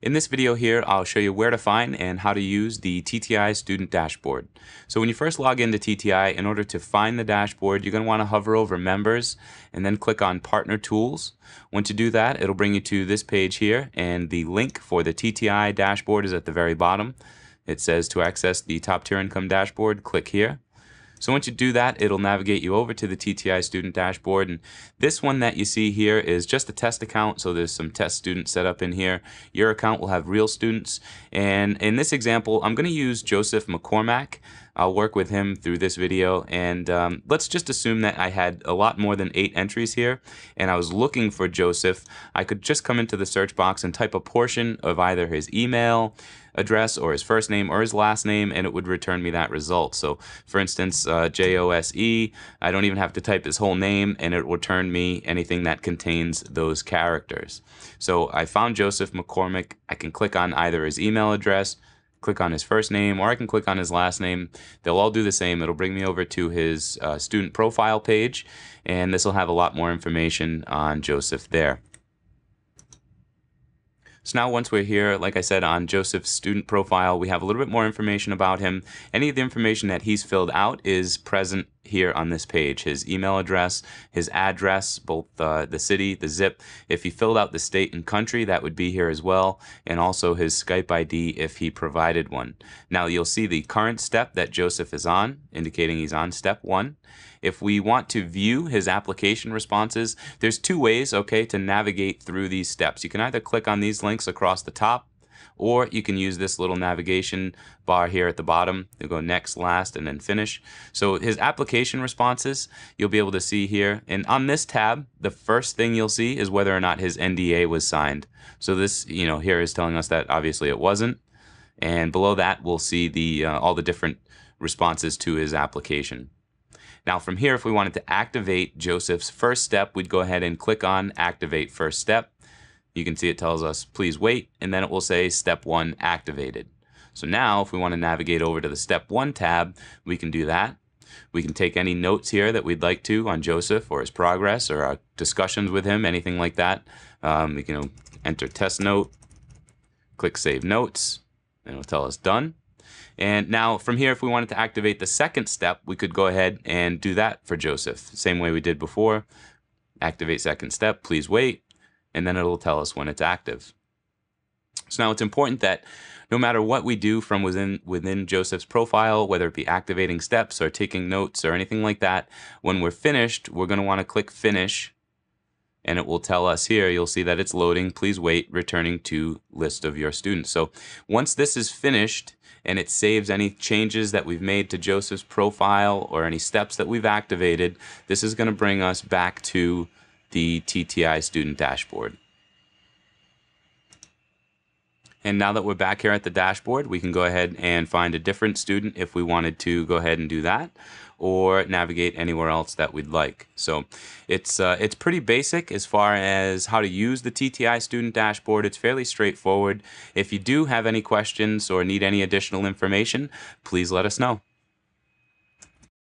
In this video here, I'll show you where to find and how to use the TTI Student Dashboard. So when you first log into TTI, in order to find the dashboard, you're going to want to hover over Members and then click on Partner Tools. Once you do that, it'll bring you to this page here, and the link for the TTI dashboard is at the very bottom. It says to access the top tier income dashboard, click here. So once you do that, it'll navigate you over to the TTI Student Dashboard, and this one that you see here is just a test account, so there's some test students set up in here. Your account will have real students, and in this example, I'm going to use Joseph McCormack. I'll work with him through this video, and let's just assume that I had a lot more than 8 entries here, and I was looking for Joseph. I could just come into the search box and type a portion of either his email address or his first name or his last name, and it would return me that result. So for instance, Jose, I don't even have to type his whole name, and it will return me anything that contains those characters. So I found Joseph McCormick. I can click on either his email address, click on his first name, or I can click on his last name. They'll all do the same. It'll bring me over to his student profile page, and this will have a lot more information on Joseph there. So now once we're here, like I said, on Joseph's student profile, we have a little bit more information about him. Any of the information that he's filled out is present here on this page. His email address, his address, both the city, the zip. If he filled out the state and country, that would be here as well, and also his Skype ID if he provided one. Now you'll see the current step that Joseph is on, indicating he's on step 1. If we want to view his application responses, there's 2 ways, okay, to navigate through these steps. You can either click on these links across the top, or you can use this little navigation bar here at the bottom. You'll go next, last, and then finish. So his application responses, you'll be able to see here. And on this tab, the first thing you'll see is whether or not his NDA was signed. So this, here is telling us that obviously it wasn't. And below that, we'll see the all the different responses to his application. Now from here, if we wanted to activate Joseph's first step, we'd go ahead and click on Activate First Step. You can see it tells us, please wait, and then it will say Step 1 activated. So now if we want to navigate over to the Step 1 tab, we can do that. We can take any notes here that we'd like to on Joseph or his progress or our discussions with him, anything like that. We can enter test note, click Save Notes, and it'll tell us done. And now from here, if we wanted to activate the second step, we could go ahead and do that for Joseph. Same way we did before. Activate second step, please wait, and then it'll tell us when it's active. So now it's important that no matter what we do from within Joseph's profile, whether it be activating steps or taking notes or anything like that, when we're finished, we're going to want to click Finish, and it will tell us here, you'll see that it's loading, please wait, returning to list of your students. So once this is finished, and it saves any changes that we've made to Joseph's profile or any steps that we've activated, this is going to bring us back to the TTI Student Dashboard. And now that we're back here at the dashboard, we can go ahead and find a different student if we wanted to go ahead and do that, or navigate anywhere else that we'd like. So it's pretty basic as far as how to use the TTI Student Dashboard. It's fairly straightforward. If you do have any questions or need any additional information, please let us know.